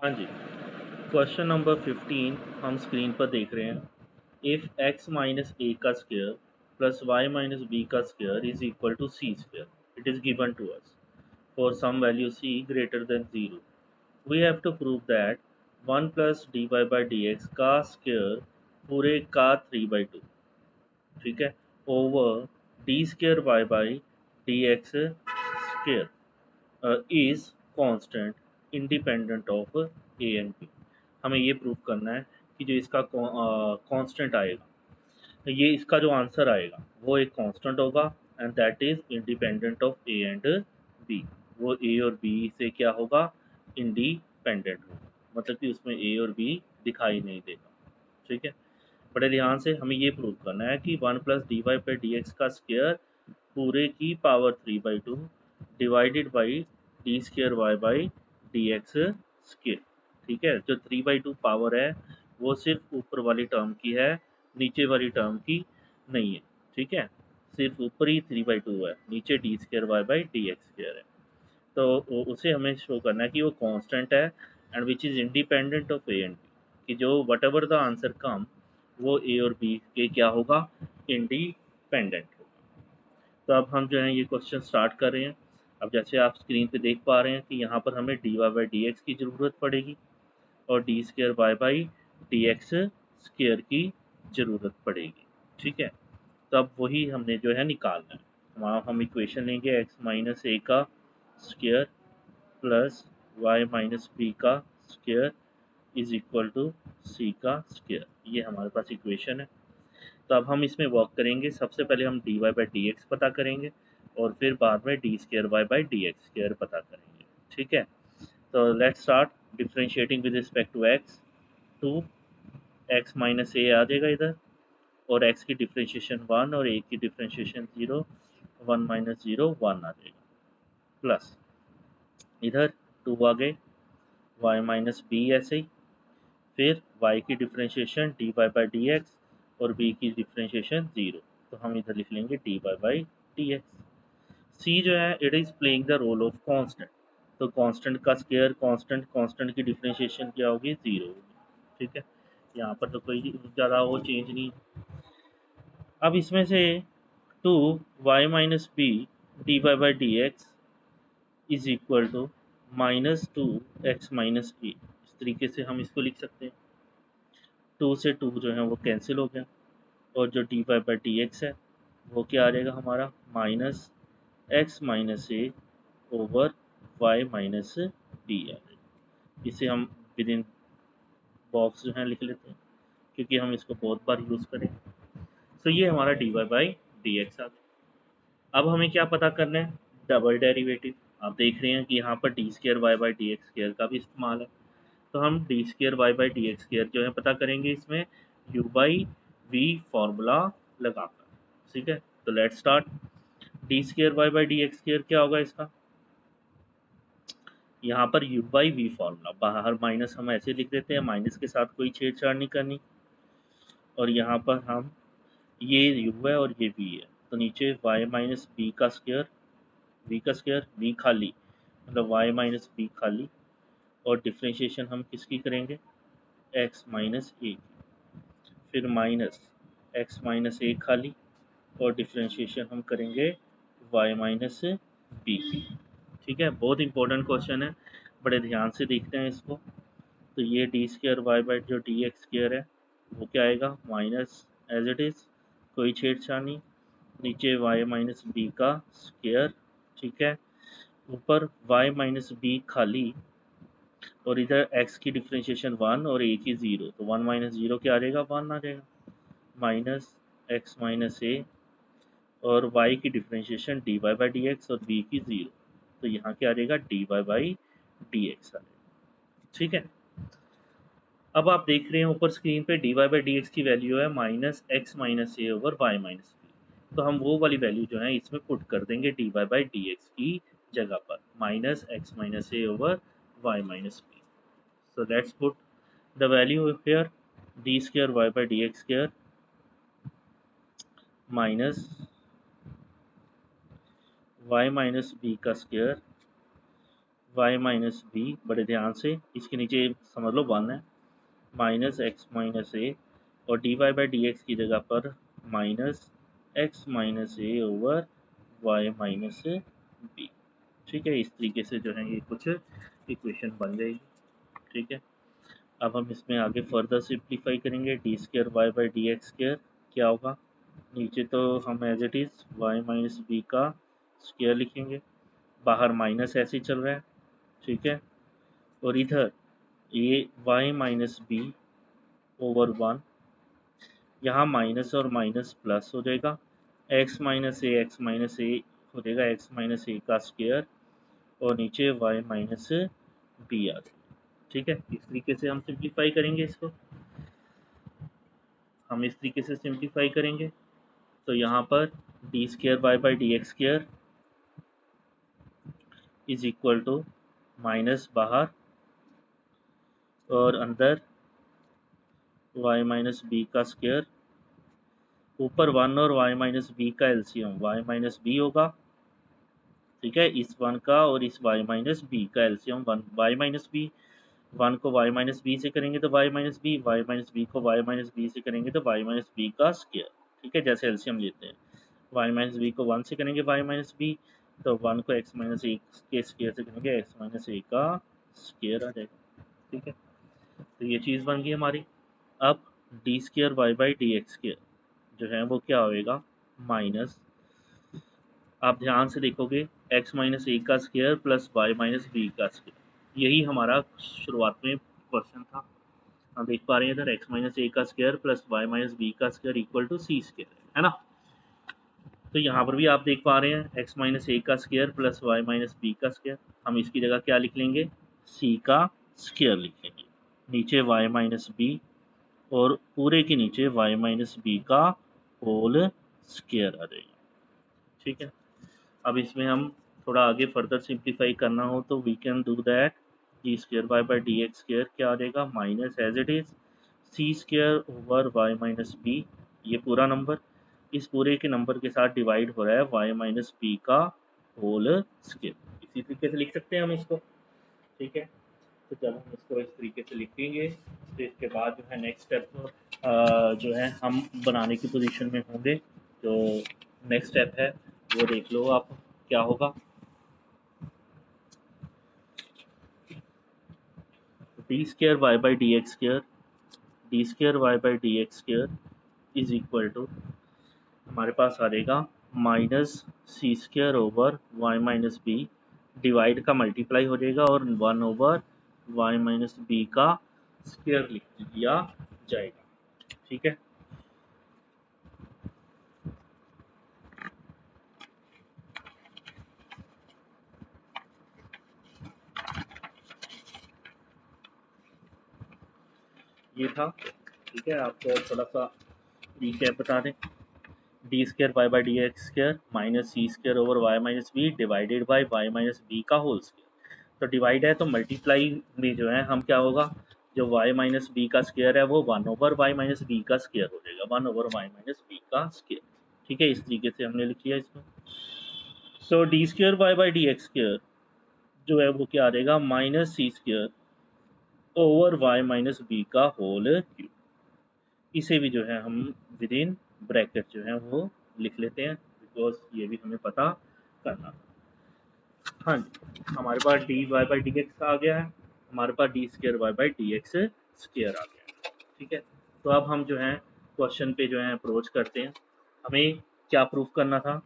हाँ जी। Question number 15 हम screen पर देख रहे हैं। इफ x माइनस ए का square plus Y minus B का square is equal to C square, it is given to us for some value c greater than 0, we have to prove that 1 plus D Y by D x का square पूरे का 3/2, ठीक है, over D square Y by D X square is constant independent of A and B. हमें ये prove करना है कि जो इसका कांस्टेंट आएगा, ये इसका जो आंसर आएगा वो एक कांस्टेंट होगा and that is independent of A and B. वो ए और बी से क्या होगा, इंडिपेंडेंट होगा, मतलब कि उसमें ए और बी दिखाई नहीं देगा। ठीक है, बड़े ध्यान से हमें ये प्रूव करना है कि 1 plus D Y by D x का स्क्वायर पूरे की power 3/2 divided by D square Y by D X square. ठीक है, जो 3/2 पावर है वो सिर्फ ऊपर वाली टर्म की है, नीचे वाली टर्म की नहीं है। ठीक है, सिर्फ ऊपर ही 3/2 है, नीचे D square Y by D X square है। तो उसे हमें शो करना है कि वो कांस्टेंट है and which is independent of A and B, कि जो whatever the answer come वो ए और बी के क्या होगा, इंडिपेंडेंट होगा। तो अब हम जो है ये क्वेश्चन स्टार्ट कर रहे हैं। अब जैसे आप स्क्रीन पे देख पा रहे हैं कि यहाँ पर हमें D Y by D x की ज़रूरत पड़ेगी और D square Y by D x square की ज़रूरत पड़ेगी। ठीक है, तो अब वही हमने जो है निकालना है। वहाँ हम इक्वेशन लेंगे एक्स माइनस ए का square plus Y minus B का square is equal to C का स्क्र। ये हमारे पास इक्वेशन है। तो अब हम इसमें वर्क करेंगे। सबसे पहले हम D Y by D X पता करेंगे और फिर बाद में D square Y by D x square पता करेंगे। ठीक है, तो let's start differentiating with respect to X. Two X minus A आ जाएगा इधर, और एक्स की डिफ्रेंशिएशन 1 और ए की डिफ्रेंशिएशन 0, 1 माइनस 0 1 आ जाएगा, प्लस इधर 2 आ गए, वाई माइनस बी ऐसे ही, फिर y की differentiation D Y by D X और b की डिफ्रेंशिएशन 0, तो हम इधर लिख लेंगे D Y by D X. C जो है it is playing the role of constant, तो कांस्टेंट का स्क्वायर कांस्टेंट, कांस्टेंट की डिफ्रेंशिएशन क्या होगी, 0 होगी। ठीक है, यहाँ पर तो कोई ज़्यादा वो चेंज नहीं। अब इसमें से 2 Y minus B D Y by D x is equal to minus 2 X minus A, इस तरीके से हम इसको लिख सकते हैं। 2 से 2 जो है वो कैंसिल हो गया, और जो D Y by D x है वो क्या आ जाएगा हमारा, minus X minus A over Y minus B आ जाएगा। इसे हम विद इन बॉक्स जो है लिख लेते हैं, क्योंकि हम इसको बहुत बार यूज़ करेंगे। तो ये हमारा D Y by D X आ गया। अब हमें क्या पता करना है, डबल डेरिवेटिव। आप देख रहे हैं कि यहाँ पर D square Y by D X square का भी इस्तेमाल है, तो हम D square Y by D X square जो है पता करेंगे इसमें यू बाई वी फॉर्मूला लगाकर। ठीक है, तो let's start. D square Y by D X square क्या होगा इसका, यहाँ पर यू बाई वी फॉर्मूला, बाहर माइनस हम ऐसे लिख देते हैं, माइनस के साथ कोई छेड़छाड़ नहीं करनी, और यहाँ पर हम ये यू है और ये वी है, तो नीचे वाई माइनस बी का स्क्वायर, वी का स्क्वायर, वी खाली मतलब वाई माइनस बी खाली, और डिफ्रेंशिएशन हम किसकी करेंगे, एक्स माइनस ए की, फिर माइनस एक्स माइनस ए खाली, और डिफ्रेंशिएशन हम करेंगे वाई माइनस बी की। ठीक है, बहुत इंपॉर्टेंट क्वेश्चन है, बड़े ध्यान से देखते हैं इसको। तो ये डी स्क्र वाई बाई जो डी एक्स स्क्र है वो क्या आएगा, माइनस एज इट इज़, कोई छेड़छाड़ नहीं, नीचे वाई माइनस बी का स्क्र। ठीक है, ऊपर वाई माइनस बी खाली, और इधर x की डिफ्रेंशिएशन 1 और a की 0, तो 1 माइनस 0 क्या आ जाएगा, 1 आ जाएगा, माइनस एक्स माइनस ए, और y की differentiation D Y by D X और b की 0, तो यहाँ क्या आ जाएगा, D Y by D X आ जाएगा। ठीक है, अब आप देख रहे हैं ऊपर स्क्रीन पे D Y by D x की वैल्यू है minus X minus A over Y minus B, तो हम वो वाली वैल्यू जो है इसमें पुट कर देंगे D Y by D x की जगह पर, minus X minus A over Y minus B. So let's put the value here, d square y by dx square minus y minus b का square Y minus B, बड़े ध्यान से, इसके नीचे समझ लो 1 है, माइनस एक्स माइनस ए, और D Y by D x की जगह पर minus X minus A over Y minus B. ठीक है, इस तरीके से जो है ये कुछ इक्वेशन बन जाएगी। ठीक है, अब हम इसमें आगे फर्दर सिंप्लीफाई करेंगे। D square Y by D x square क्या होगा, नीचे तो हम as it is Y minus B का स्क्र लिखेंगे, बाहर माइनस ऐसे ही चल रहा है। ठीक है, और इधर ये वाई माइनस बी ओवर 1, यहाँ माइनस और माइनस प्लस हो जाएगा, एक्स माइनस ए हो जाएगा एक्स माइनस ए का स्क्वायर, और नीचे वाई माइनस बी आ जाएगा। ठीक है, इस तरीके से हम सिंप्लीफाई करेंगे इसको, हम इस तरीके से सिंप्लीफाई करेंगे। तो यहाँ पर D square Y by D x square is equal to minus बाहर और अंदर वाई माइनस बी का स्क्वायर, ऊपर 1 और वाई माइनस बी का एलसीएम वाई माइनस बी होगा। ठीक है, इस 1 का और इस वाई माइनस बी का एलसीएम 1 वाई माइनस बी, 1 को वाई माइनस बी से करेंगे तो Y minus B, Y minus B को वाई माइनस बी से करेंगे तो वाई माइनस बी का स्क्वायर। ठीक है, जैसे एलसीएम लेते हैं, वाई माइनस बी को 1 से करेंगे वाई माइनस बी, तो 1 को एक्स माइनस ए के स्क्वायर से करेंगे एक्स माइनस ए का स्क्वायर आ जाएगा। ठीक है, तो ये चीज़ बन गई हमारी। अब D square Y by D x square जो है वो क्या होएगा, माइनस, आप ध्यान से देखोगे एक्स माइनस ए का square plus Y minus B का स्क्वायर, यही हमारा शुरुआत में क्वेश्चन था। हम देख पा रहे हैं इधर एक्स माइनस ए का square plus Y minus B का square equal to C square है ना। तो यहाँ पर भी आप देख पा रहे हैं एक्स माइनस ए का square plus Y minus B का स्क्वायर, हम इसकी जगह क्या लिख लेंगे, सी का स्क्वायर लिख लेंगे, नीचे वाई माइनस बी और पूरे के नीचे वाई माइनस बी का होल स्क्वायर आ जाएगा। ठीक है, अब इसमें हम थोड़ा आगे फर्दर सिंप्लीफाई करना हो तो we can do that, D square Y by D x square क्या आ जाएगा, minus as it is C square over Y minus B, ये पूरा नंबर इस पूरे के नंबर के साथ डिवाइड हो रहा है वाई माइनस बी का होल स्क्र, इसी तरीके से लिख सकते हैं हम इसको। ठीक है, तो जब हम इसको इस तरीके से लिखेंगे तो इसके बाद जो है नेक्स्ट स्टेप जो है हम बनाने की पोजीशन में होंगे। तो नेक्स्ट स्टेप है वो देख लो आप क्या होगा, D square Y by D x square, D square Y by D x square is equal to हमारे पास आ जाएगा minus C square over Y minus B, divide का मल्टीप्लाई हो जाएगा और 1 ओवर वाई माइनस बी का स्क्वायर लिख दिया जाएगा। ठीक है, ये था। ठीक है, आपको थोड़ा सा रिकैप बता दें, D square Y by D x square minus C square over Y minus B divided by Y minus B का होल स्क्वायर, तो डिवाइड है तो मल्टीप्लाई में जो है हम क्या होगा, जो वाई माइनस बी का स्क्वायर है वो 1 ओवर वाई माइनस बी का स्क्वायर हो जाएगा, 1 ओवर वाई माइनस बी का स्क्वायर। ठीक है, इस तरीके से हमने लिख लिया इसमें। So D square Y by D x square जो है वो क्या आ जाएगा, minus C square over Y minus B का होल क्यूब, इसे भी जो है हम विद इन ब्रैकेट जो है वो लिख लेते हैं, बिकॉज ये भी हमें पता करना। हाँ जी, हमारे पास D Y by D X आ गया है, हमारे पास D square Y by D x square आ गया है। ठीक है, तो अब हम जो है क्वेश्चन पे जो है अप्रोच करते हैं, हमें क्या प्रूफ करना था,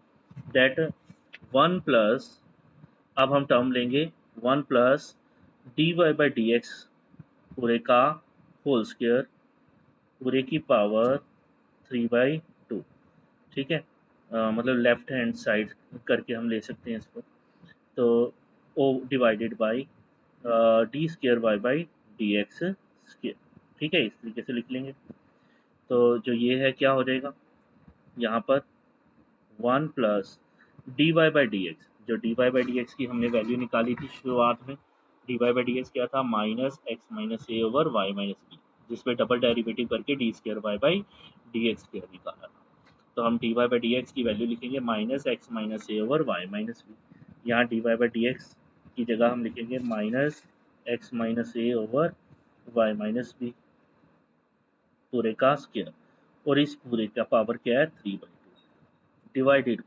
दैट 1 प्लस, अब हम टर्म लेंगे 1 plus D Y by D X पूरे का होल स्क्वायर पूरे की पावर 3/2। ठीक है, मतलब लेफ्ट हैंड साइड करके हम ले सकते हैं इसको, तो ओ divided by D square Y by D x square. ठीक है, इस तरीके से लिख लेंगे, तो जो ये है क्या हो जाएगा, यहाँ पर 1 plus D Y by D x, जो D Y by D x की हमने वैल्यू निकाली थी शुरुआत में, D Y by D X क्या था, minus X minus A over Y minus B, जिसपे डबल डेरिवेटिव करके D square Y by D x square निकाला था। तो हम D Y by D x की वैल्यू लिखेंगे minus X minus A over Y minus B, यहाँ D Y by D x की जगह हम लिखेंगे minus X minus A over Y minus B पूरे का स्क्वायर, और इस पूरे का पावर क्या है 3/2 डिवाइडेड।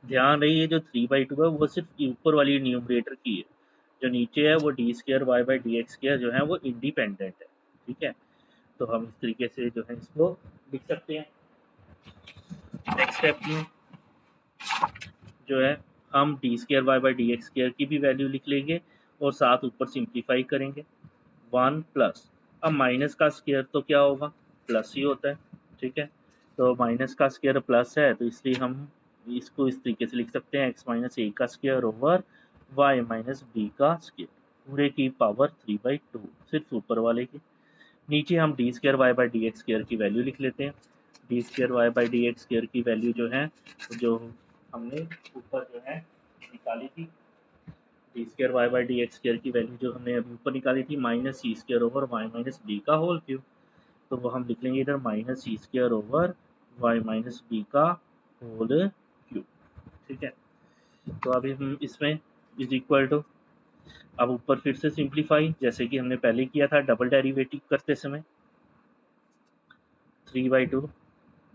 ध्यान रही है जो 3/2 है वो सिर्फ ऊपर वाली न्यूमरेटर की है, जो नीचे है वो D square Y by D X square जो है वो इंडिपेंडेंट है। ठीक है, तो हम इस तरीके से जो है इसको लिख सकते हैं। नेक्स्ट स्टेप में जो है हम D square Y by D X square की भी वैल्यू लिख लेंगे और साथ ऊपर सिंप्लीफाई करेंगे 1 प्लस। अब माइनस का स्क्वायर तो क्या होगा, प्लस ही होता है। ठीक है, तो माइनस का स्क्वायर प्लस है तो इसलिए हम इसको इस तरीके से लिख सकते हैं एक्स माइनस ए का square over Y minus B का स्क्वायर पूरे की पावर 3/2 सिर्फ ऊपर वाले की। नीचे हम D square Y by D X square की वैल्यू लिख लेते हैं। D square Y by D X square की वैल्यू जो है जो हमने ऊपर जो है निकाली थी, D square Y by D X square की वैल्यू जो हमने अभी ऊपर निकाली थी माइनस सी square over Y minus B का होल क्यूब, तो वो हम लिख लेंगे इधर माइनस सी square over Y minus B का होल क्यूब। ठीक है, तो अभी हम इसमें इज इक्वल टू, अब ऊपर फिर से सिंप्लीफाई जैसे कि हमने पहले किया था डबल डेरिवेटिव करते समय 3/2।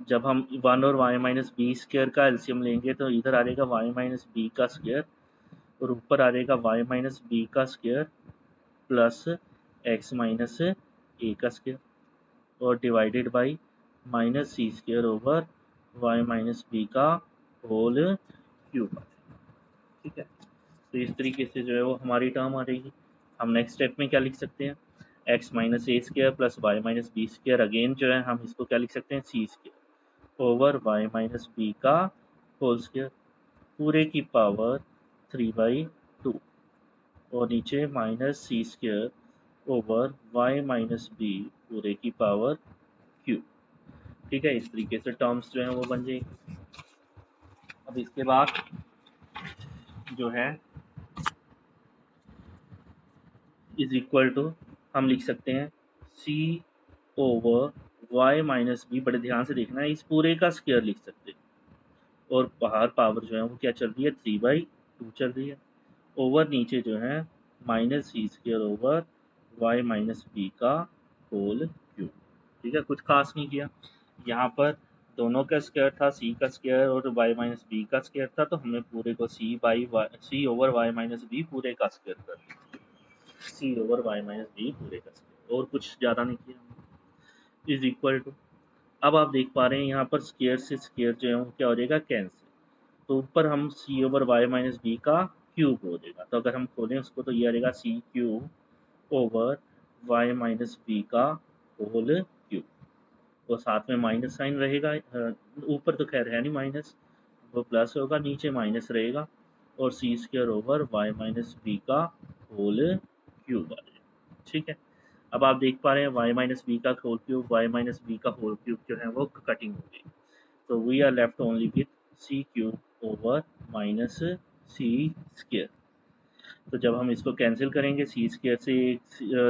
जब हम 1 और वाई माइनस बी स्क्वायर का एलसीएम लेंगे तो इधर आ जाएगा वाई माइनस बी का स्क्वायर और ऊपर आ जाएगा वाई माइनस बी का square plus X minus A का स्क्वायर और divided by minus C square over Y minus B का होल क्यूब। ठीक है, तो इस तरीके से जो है वो हमारी टर्म आ जाएगी। हम नेक्स्ट स्टेप में क्या लिख सकते हैं, X minus A square plus Y minus B square, again जो है हम इसको क्या लिख सकते हैं C square over Y minus B का होल स्क्वायर पूरे की पावर 3/2 और नीचे माइनस सी square over Y minus B पूरे की पावर क्यूब। ठीक है, इस तरीके से टर्म्स जो है वो बन जाएगी। अब इसके बाद जो है इज इक्वल टू हम लिख सकते हैं सी ओवर वाई माइनस बी, बड़े ध्यान से देखना है, इस पूरे का स्क्वायर लिख सकते हैं और बाहर पावर जो है वो क्या चल रही है 3/2 चल रही है ओवर नीचे जो है माइनस सी square over Y minus B का होल क्यूब। ठीक है, कुछ खास नहीं किया, यहाँ पर दोनों का स्क्वायर था, सी का स्क्वायर और वाई माइनस बी का स्क्वायर था, तो हमने पूरे को सी ओवर वाई माइनस बी पूरे का स्क्वायर कर दिया, सी ओवर वाई माइनस बी पूरे का स्क्वायर, और कुछ ज़्यादा नहीं किया। इज इक्वल टू, अब आप देख पा रहे हैं यहाँ पर स्क्वायर से स्क्वायर जो है वो क्या हो जाएगा कैंसिल, तो ऊपर हम सी ओवर वाई माइनस बी का क्यूब हो जाएगा, तो अगर हम खोलें उसको तो ये आ जाएगा C cube over Y minus B का होल क्यूब, तो साथ में माइनस साइन रहेगा, ऊपर तो खैर है नहीं माइनस, वो प्लस होगा, नीचे माइनस रहेगा और c square over Y minus B का होल क्यूब आ जाएगा। ठीक है, अब आप देख पा रहे हैं वाई माइनस बी का whole cube, y minus B का होल क्यूब जो है वो कटिंग हो गई, तो we are left only with c cube over minus C square. तो जब हम इसको कैंसिल करेंगे सी स्क्वायर से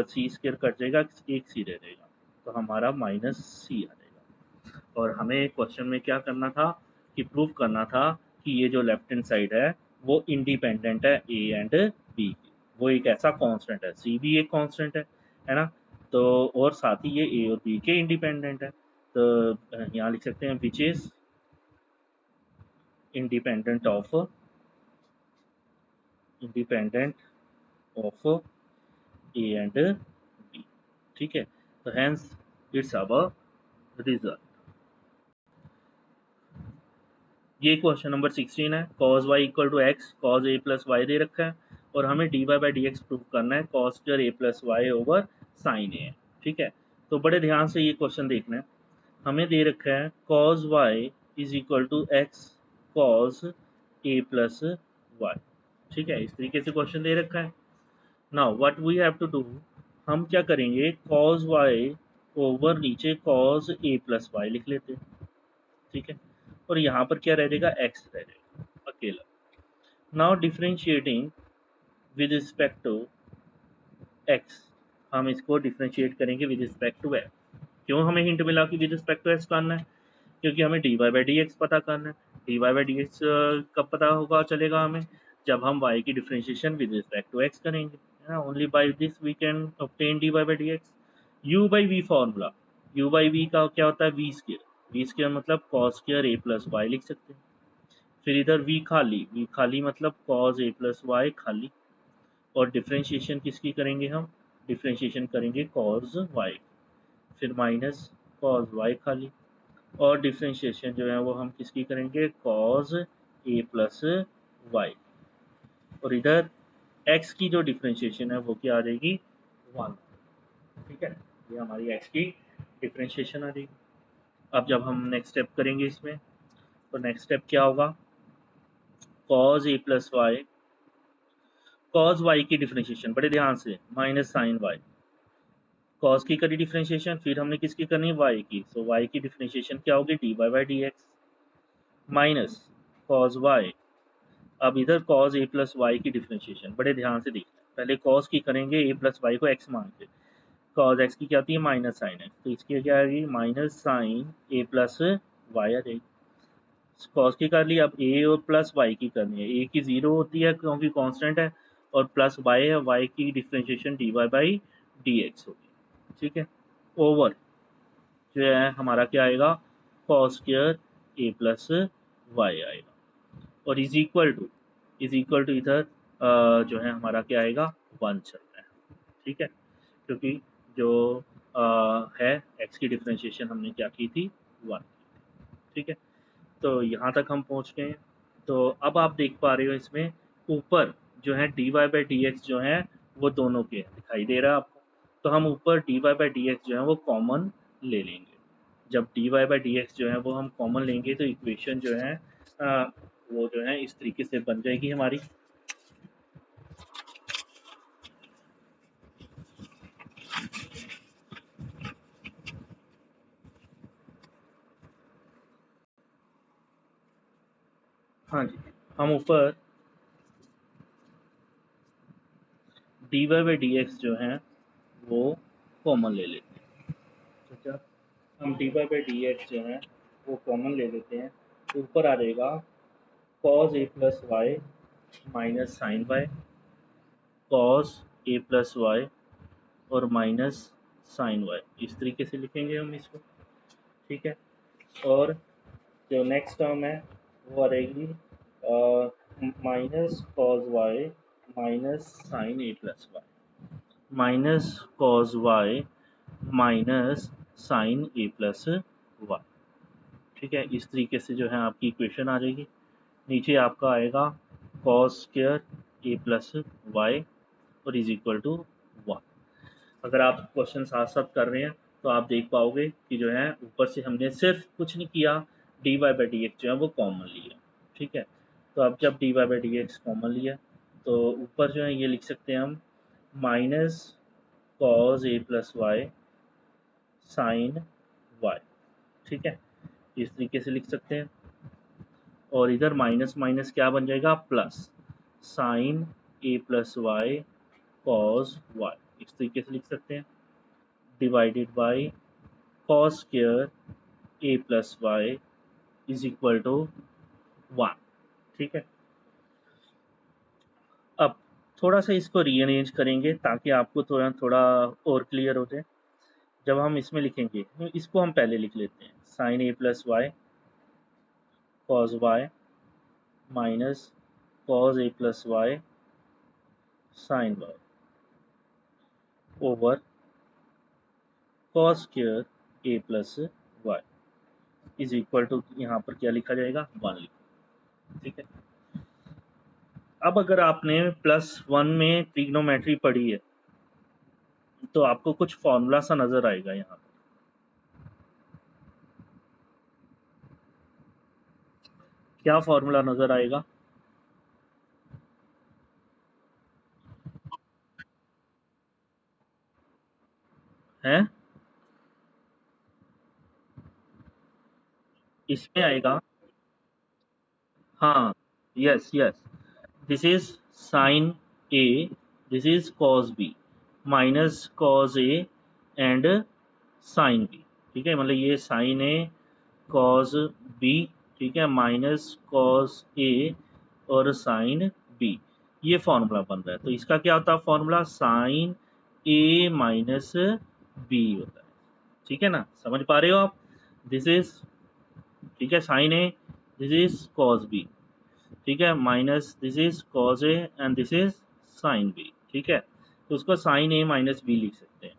सी स्क्वायर कट जाएगा, एक सी रह जाएगा, तो हमारा माइनस सी आ जाएगा। और हमें क्वेश्चन में क्या करना था कि प्रूव करना था कि ये जो लेफ्ट हैंड साइड है वो इंडिपेंडेंट है ए एंड बी की, वो एक ऐसा कांस्टेंट है, सी भी एक कांस्टेंट है ना, तो और साथ ही ये ए और बी के इंडिपेंडेंट है, तो यहाँ लिख सकते हैं which is independent of A and B. ठीक है, तो हेंस इट्स अवर रिजल्ट। ये क्वेश्चन नंबर 16 है, cos y equal to X cos A plus Y दे रखा है और हमें D Y by D X prove करना है cos square A plus Y over sine A. ठीक है, तो बड़े ध्यान से ये क्वेश्चन देखना है, हमें दे रखा है cos y is equal to X cos A plus Y. ठीक है, इस तरीके से क्वेश्चन दे रखा है। Now what we have to do, हम क्या करेंगे cos y ओवर नीचे cos a प्लस वाई लिख लेते हैं। ठीक है, और यहाँ पर क्या रह जाएगा x रह जाएगा अकेला। Now differentiating with respect to x, हम इसको डिफरेंशिएट करेंगे विद रिस्पेक्ट टू x। क्यों हमें हिंट मिला कि विद रिस्पेक्ट टू x करना है, क्योंकि हमें D Y by D X पता करना है। D Y by D X कब पता होगा चलेगा हमें, जब हम y की differentiation with respect to x करेंगे, है ना। Only by this we can obtain dy by D X. u by V formula, u by V का क्या होता है, वी स्क्वायर। वी स्क्वायर मतलब cos square a plus Y लिख सकते हैं। फिर इधर वी खाली मतलब कॉस a प्लस वाई खाली। और डिफरेंशिएशन किसकी करेंगे हम, डिफरेंशिएशन करेंगे कॉस वाई। फिर माइनस कॉस वाई खाली। और डिफरेंशिएशन जो है वो हम किसकी करेंगे, कॉस ए प्लस वाई। और इधर x की जो डिफरेंशिएशन है वो क्या आ जाएगी, 1। ठीक है, ये हमारी x की डिफरेंशिएशन आ जाएगी। अब जब हम नेक्स्ट स्टेप करेंगे इसमें, तो नेक्स्ट स्टेप क्या होगा, cos a plus y, cos Y की डिफरेंशिएशन बड़े ध्यान से, माइनस साइन वाई। कॉस की करी डिफरेंशिएशन, फिर हमने किसकी करनी है, वाई की। सो वाई की डिफरेंशिएशन क्या होगी, d Y by D x minus cos y. अब इधर कॉस ए प्लस वाई की डिफरेंशिएशन बड़े ध्यान से देखना, पहले कॉस की करेंगे ए प्लस वाई को एक्स मान के। कॉस एक्स की क्या होती है, माइनस साइन एक्स, तो इसकी क्या आएगी, minus sine a plus Y आ जाएगी। कॉस की कर ली, अब ए और प्लस वाई की करनी है। ए की जीरो होती है क्योंकि कांस्टेंट है, और प्लस वाई है, वाई की differentiation d Y by D x होगी। ठीक है, ओवर जो है हमारा क्या आएगा, cos square a plus y आएगा। और इज इक्वल टू इधर जो है हमारा क्या आएगा, 1 चल रहा है। ठीक है, क्योंकि जो है एक्स की डिफरेंशिएशन हमने क्या की थी, 1। ठीक है, तो यहाँ तक हम पहुँच गए हैं। तो अब आप देख पा रहे हो इसमें ऊपर जो है D Y by D x जो है वो दोनों के दिखाई दे रहा है आपको। तो हम ऊपर d Y by D x जो है वो कॉमन ले लेंगे। जब d Y by D x जो है वो हम कॉमन लेंगे तो इक्वेशन जो है वो जो है इस तरीके से बन जाएगी हमारी। हाँ जी, हम ऊपर d Y by D x जो है वो कॉमन ले लेते हैं। तो जब हम D Y by D x जो है वो कॉमन ले लेते हैं, तो ऊपर आ जाएगा cos a plus Y minus sine y, cos a plus y और माइनस साइन वाई, इस तरीके से लिखेंगे हम इसको। ठीक है, और जो नेक्स्ट टर्म है वो आ रहेगी minus cos y minus sine a plus Y, minus cos y minus sine a plus Y. ठीक है, इस तरीके से जो है आपकी इक्वेशन आ जाएगी। नीचे आपका आएगा cos square a plus y और इज इक्वल टू 1। अगर आप क्वेश्चन साथ साथ कर रहे हैं तो आप देख पाओगे कि जो है ऊपर से हमने सिर्फ कुछ नहीं किया, d Y by D x जो है वो कॉमन लिया। ठीक है, तो अब जब d Y by D x common लिया तो ऊपर जो है ये लिख सकते हैं हम minus cos a plus y sine Y. ठीक है, इस तरीके से लिख सकते हैं। और इधर माइनस माइनस क्या बन जाएगा, plus sine a plus y cos y, इस तरीके से लिख सकते हैं। Divided by cos square a plus y is equal to 1। ठीक है, अब थोड़ा सा इसको रीअरेंज करेंगे ताकि आपको थोड़ा थोड़ा और क्लियर हो जाए। जब हम इसमें लिखेंगे तो इसको हम पहले लिख लेते हैं, sine a plus y cos y minus cos a plus y sine y over cos square a plus y is equal to, यहाँ पर क्या लिखा जाएगा, 1 लिखा। ठीक है, अब अगर आपने +1 में ट्रिग्नोमेट्री पढ़ी है तो आपको कुछ फॉर्मूला सा नजर आएगा यहाँ पर। क्या फॉर्मूला नजर आएगा, है इसमें आएगा। हाँ, yes yes, this is sine a, this is cos b, minus cos a and sine b. ठीक है, मतलब ये साइन ए कॉस बी, ठीक है, माइनस कॉस ए और साइन बी, ये फॉर्मूला बन रहा है। तो इसका क्या होता है फॉर्मूला, साइन ए माइनस बी होता है। ठीक है ना, समझ पा रहे हो आप? दिस इज, ठीक है, sine a, this is cos b, ठीक है, minus this is cos a and this is sine b. ठीक है, तो उसको साइन ए माइनस बी लिख सकते हैं।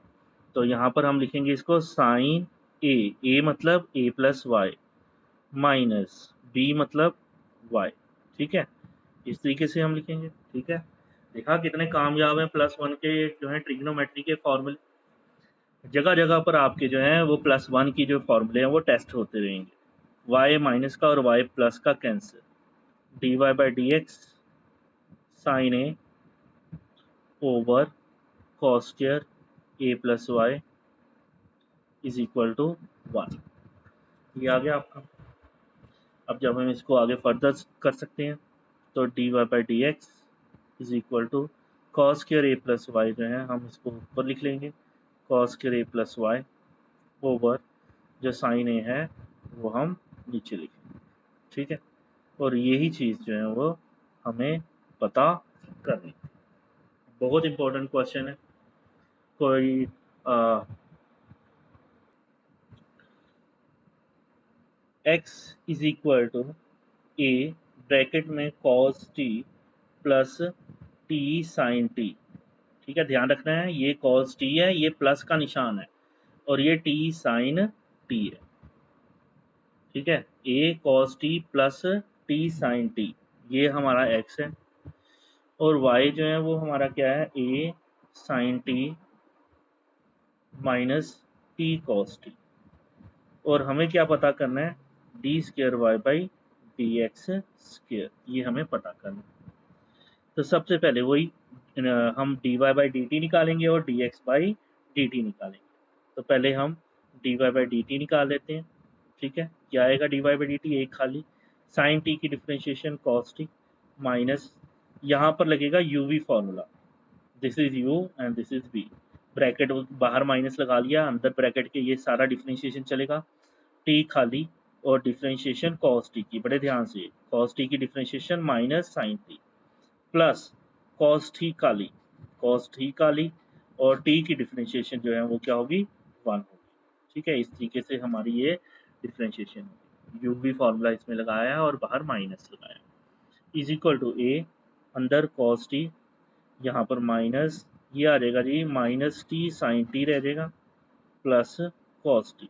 तो यहाँ पर हम लिखेंगे इसको साइन ए मतलब ए प्लस वाई, माइनस बी मतलब वाई। ठीक है, इस तरीके से हम लिखेंगे। ठीक है, देखा कितने कामयाब हैं +1 के जो है ट्रिग्नोमेट्री के फॉर्मूले। जगह जगह पर आपके जो है वो +1 की जो फॉर्मूले हैं वो टेस्ट होते रहेंगे। वाई माइनस का और वाई प्लस का cancel, d Y by D x sine a over cos square a plus y is equal to 1। ये आ गया आपका। अब जब हम इसको आगे फर्दर कर सकते हैं तो d Y by D x is equal to cos square a plus y जो है हम इसको ऊपर लिख लेंगे, cos square a plus Y over जो साइन ए है वो हम नीचे लिखेंगे। ठीक है, और यही चीज़ जो है वो हमें पता करनी। बहुत इंपॉर्टेंट क्वेश्चन है। कोई x is equal to a bracket में cos t plus t sine t. ठीक है, ध्यान रखना है ये कॉस टी है, ये प्लस का निशान है, और ये टी साइन टी है। ठीक है, a cos t plus t sine t, ये हमारा एक्स है, और वाई जो है वो हमारा क्या है, a sine t minus t cos t. और हमें क्या पता करना है, d square Y by D x square, ये हमें पता करना है। तो सबसे पहले वही हम D Y by d t निकालेंगे और d x by d t निकालेंगे। तो पहले हम D Y by d t निकाल लेते हैं। ठीक है, क्या आएगा d Y by d t, एक खाली साइन टी की डिफ्रेंशिएशन कॉस टी माइनस, यहाँ पर लगेगा u v formula, this is u and this is b, bracket बाहर माइनस लगा लिया, अंदर ब्रैकेट के ये सारा डिफ्रेंशिएशन चलेगा, टी खाली और डिफ्रेंशिएशन कॉस टी की, बड़े ध्यान से, कॉस टी की differentiation minus sine t plus cos t काली और टी की डिफ्रेंशिएशन जो है वो क्या होगी, 1 होगी। ठीक है, इस तरीके से हमारी ये डिफ्रेंशिएशन होगी। यू भी फॉर्मूला इसमें लगाया और बाहर माइनस लगाया, इज इक्वल टू ए अंदर कॉस टी, यहाँ पर माइनस, ये आ जाएगा g minus t sine t रह जाएगा प्लस कॉस टी।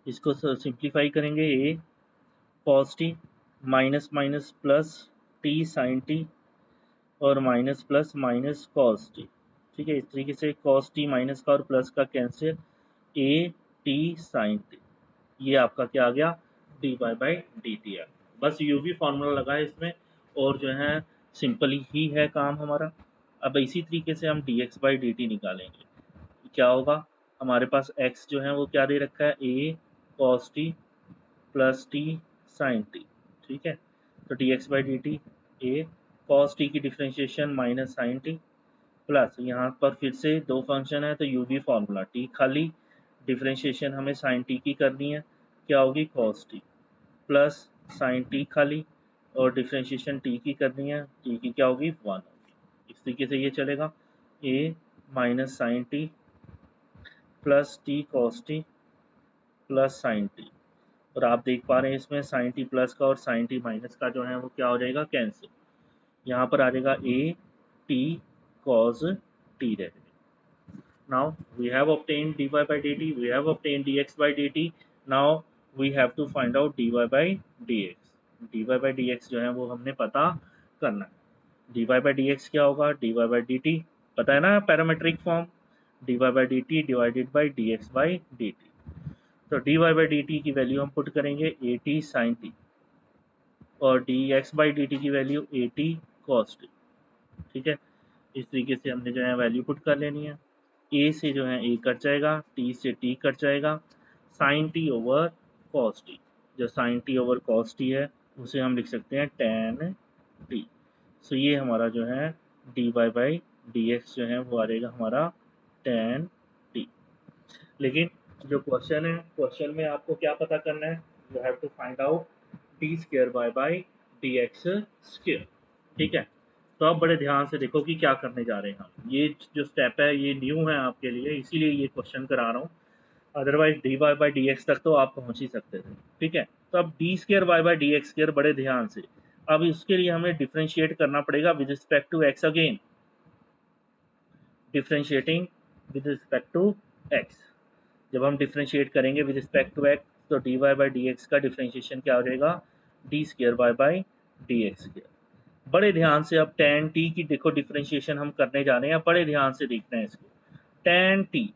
इसको सिंप्लीफाई करेंगे, a cos t minus minus plus t sine t और minus plus minus cos t. ठीक है, इस तरीके से कॉस टी माइनस का और प्लस का cancel, a t sine t, ये आपका क्या आ गया, d Y by d t है। बस यू भी फॉर्मूला लगा है इसमें, और जो है सिंपल ही है काम हमारा। अब इसी तरीके से हम D x by d t निकालेंगे। क्या होगा, हमारे पास x जो है वो क्या दे रखा है, a cos t plus t sine t. ठीक है, तो d x by d t, a cos t की differentiation minus sine t plus, यहाँ पर फिर से दो फंक्शन है तो यू वी फॉर्मूला, टी खाली डिफ्रेंशिएशन हमें साइन टी की करनी है, क्या होगी cos t plus sine t खाली और डिफ्रेंशिएशन टी की करनी है, टी की क्या होगी 1 होगी। इस तरीके से ये चलेगा, a minus sine t plus t cos t plus sine t, और आप देख पा रहे हैं इसमें साइन टी प्लस का और साइन टी माइनस का जो है वो क्या हो जाएगा, कैंसिल। यहाँ पर आ जाएगा ए टी cos t रह। Now we have obtained dy by dt, we have obtained dx by dt. Now we have to find out dy by dx. dy by dx जो है वो हमने पता करना है। dy by dx क्या होगा, dy by dt पता है ना, parametric form, dy by dt divided by dx by dt। तो dy by dt की वैल्यू हम पुट करेंगे at sin t और dx by dt की वैल्यू at cos t। ठीक है, इस तरीके से हमने जो है वैल्यू पुट कर लेनी है। ए से जो है ए कट जाएगा, टी से टी कट जाएगा, sine t over cos t, जो sine t over cos t है उसे हम लिख सकते हैं टेन टी। सो ये हमारा जो है D Y by D x जो है वो आ जाएगा हमारा टेन टी। लेकिन जो क्वेश्चन है, क्वेश्चन में आपको क्या पता करना है, you have to find out d square Y by D x square. ठीक है, तो अब बड़े ध्यान से देखो कि क्या करने जा रहे हैं हम। ये जो स्टेप है ये न्यू है आपके लिए, इसीलिए ये क्वेश्चन करा रहा हूँ। Otherwise d Y by D x तक तो आप पहुंच ही सकते थे। ठीक है, तो अब D square Y by D x square, बड़े ध्यान से अब इसके लिए हमें डिफ्रेंशिएट करना पड़ेगा with respect to x again. Differentiating with respect to x, जब हम डिफ्रेंशिएट करेंगे विद रिस्पेक्ट टू एक्स तो d Y by D x का डिफ्रेंशिएशन क्या हो जाएगा, d square Y by D x square. बड़े ध्यान से अब tan t की देखो डिफ्रेंशिएशन हम करने जा रहे हैं, बड़े ध्यान से देखना है इसको। tan t,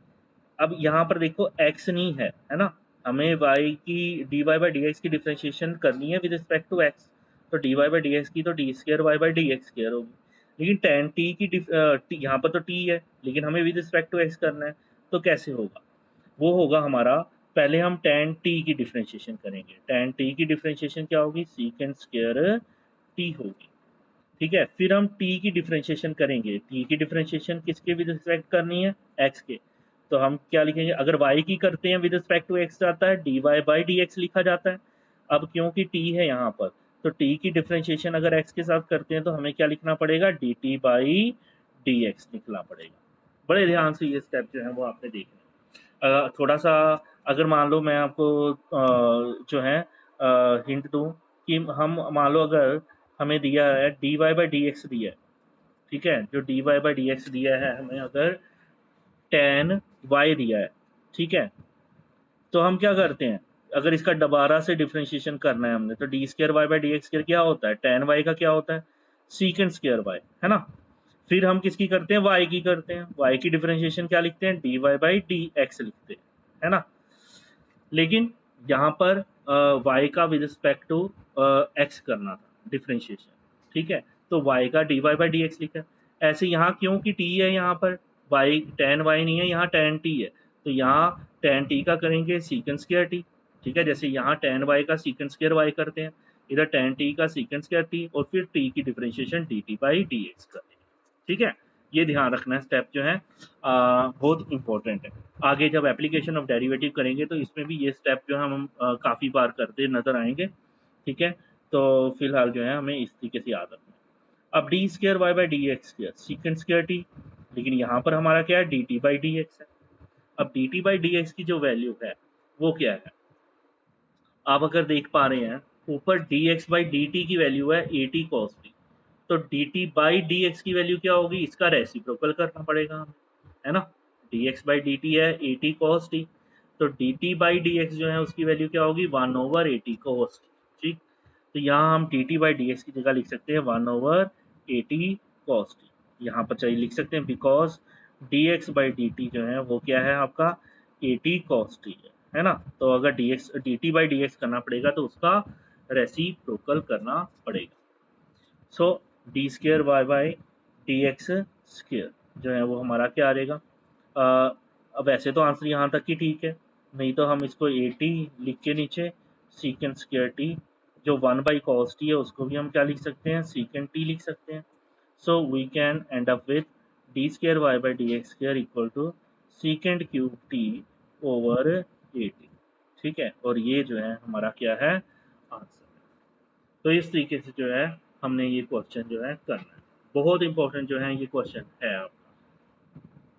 अब यहाँ पर देखो x नहीं है ना, हमें y की dy बाई डी एक्स की डिफ्रेंशिएशन करनी है विद रिस्पेक्ट टू x, तो dy बाई डी एक्स की तो d square Y by D x square होगी। लेकिन tan t की यहाँ पर तो t है, लेकिन हमें विद रिस्पेक्ट टू x करना है, तो कैसे होगा, वो होगा हमारा, पहले हम tan t की डिफ्रेंशिएशन करेंगे। tan t की डिफ्रेंशिएशन क्या होगी, सीकेंड स्क्वायर t होगी। ठीक है, फिर हम t की डिफ्रेंशिएशन करेंगे। t की डिफ्रेंशिएशन किसके विद रिस्पेक्ट करनी है, x के, तो हम क्या लिखेंगे, अगर y की करते हैं विद रिस्पेक्ट टू x जाता है dy बाई डी एक्स लिखा जाता है। अब क्योंकि t है यहाँ पर, तो t की डिफ्रेंशिएशन अगर x के साथ करते हैं तो हमें क्या लिखना पड़ेगा, dt बाई डी एक्स लिखना पड़ेगा। बड़े ध्यान से ये स्टेप जो है वो आपने देखना है। थोड़ा सा अगर मान लो मैं आपको जो है हिंट दूं कि हम मान लो अगर हमें दिया है D Y by D x दिया है, ठीक है, जो D Y by D x दिया है हमें, अगर टेन वाई दिया है, ठीक है, तो हम क्या करते हैं, अगर इसका दोबारा से डिफ्रेंशिएशन करना है हमने, तो d square Y by D x square क्या होता है, टेन वाई का क्या होता है, सीकेंड स्क्र वाई, है ना। फिर हम किसकी करते हैं, वाई की करते हैं, वाई की डिफ्रेंशिएशन क्या लिखते हैं, d Y by D x लिखते हैं, है ना। लेकिन यहाँ पर y का विद रिस्पेक्ट टू x करना था डिफ्रेंशिएशन, ठीक है, तो y का d Y by D x लिखा। ऐसे यहाँ क्योंकि t है, यहाँ पर y tan y नहीं है, यहाँ tan t है, तो यहाँ tan t का करेंगे सीकेंड स्क्वायर t। ठीक है, जैसे यहाँ tan y का सीकेंड स्क्वायर y करते हैं, इधर tan t का सीकेंड स्क्वायर t, और फिर t की differentiation dt by D x करेंगे। ठीक है, ये ध्यान रखना है, स्टेप जो है बहुत इंपॉर्टेंट है। आगे जब एप्लीकेशन ऑफ डेरिवेटिव करेंगे तो इसमें भी ये स्टेप जो है हम काफ़ी बार करते नजर आएंगे। ठीक है, तो फिलहाल जो है हमें इस तरीके से याद रखना है। अब D square Y by D x square secant square t, लेकिन यहाँ पर हमारा क्या है, d t by D x है। अब d t by D x की जो वैल्यू है वो क्या है, आप अगर देख पा रहे हैं ऊपर D x by d T की वैल्यू है ए टी कॉस टी, तो D t by D x की वैल्यू क्या होगी, इसका रेसिप्रोकल करना पड़ेगा हमें, है ना। D x by d t है ए टी कॉस टी, तो D t by D x जो है उसकी वैल्यू क्या होगी, 1 over a T cos t. ठीक, तो यहाँ हम D t by D x की जगह लिख सकते हैं 1 over a T cos T. यहाँ पर चाहिए लिख सकते हैं because D x by d T जो है वो क्या है आपका, ए टी कॉस टी है ना। तो अगर d t by D x करना पड़ेगा तो उसका रेसिप्रोकल करना पड़ेगा। So D square Y by D x square जो है वो हमारा क्या आ जाएगा, अब वैसे तो आंसर यहाँ तक ही ठीक है, नहीं तो हम इसको ए टी लिख के नीचे सीकेंड स्क्र टी, जो 1/cos t है उसको भी हम क्या लिख सकते हैं, सीकेंड टी लिख सकते हैं। So we can end up with d square Y by D x square equal to secant cube t over a t. ठीक है, और ये जो है हमारा क्या है, आंसर। तो इस तरीके से जो है हमने ये क्वेश्चन जो है करना है। बहुत इंपॉर्टेंट जो है ये क्वेश्चन है।